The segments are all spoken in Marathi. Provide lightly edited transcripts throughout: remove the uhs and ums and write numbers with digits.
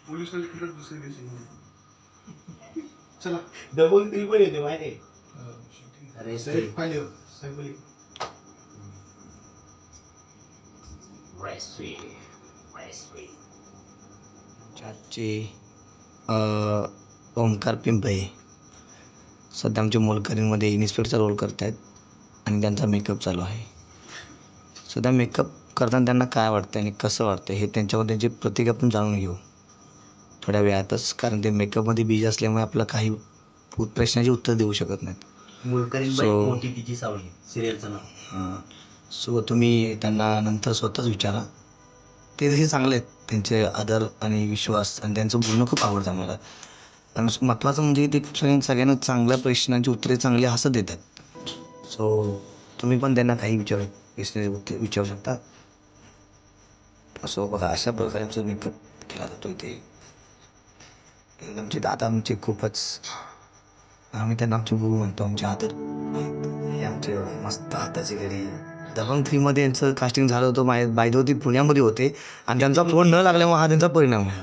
पोलिसांची खरंच दुसरी दिवशी चला डबल ती पण येते माहिती अरे साहेब पाहिजे साहेब बोली. आजचे ओंकार पिंपळे सध्या आमच्या मोलकरीणमध्ये इन्स्पेक्टरचा रोल करत आहेत आणि त्यांचा मेकअप चालू आहे. सध्या मेकअप करताना त्यांना काय वाटतं आणि कसं वाटतं हे त्यांच्यावर त्यांची प्रतिक्रिया आपण जाणून घेऊ थोड्या वेळातच, कारण ते मेकअपमध्ये बिझी असल्यामुळे आपलं काही प्रश्नाची उत्तर देऊ शकत नाहीत. मुलकरीणबाई मोठी तिची सावली सिरियलचं नाव. सो तुम्ही त्यांना नंतर स्वतःच विचारा. ते तसे चांगले आहेत, त्यांचे आदर आणि विश्वास आणि त्यांचं बोलणं खूप आवडतं मला. आणि महत्त्वाचं म्हणजे ते सगळ्यांना चांगल्या प्रश्नांची उत्तरे चांगली हसत देतात. सो तुम्ही पण त्यांना काही विचारू शकता. सो बघा, अशा प्रकारे आमचा मेकअप केला जातो इथे. आमचे दादा आमचे खूपच, आम्ही त्यांना आमचे गुरु म्हणतो, आमचे आदर. हे आमचे मस्त हाताचे घडी. दबंग 3मध्ये यांचं कास्टिंग झालं होतं, बाय द वे ते पुण्यामध्ये होते आणि त्यांचा फोन न लागल्यामुळे हा त्यांचा परिणाम आहे.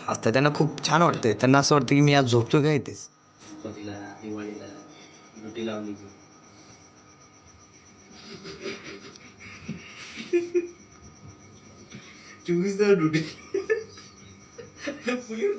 असतं त्यांना खूप छान वाटते, त्यांना असं वाटतं की मी आज झोपतो काय तेच. दिवाळीला ड्युटी लावली की 24 तास ड्युटी. पोलीस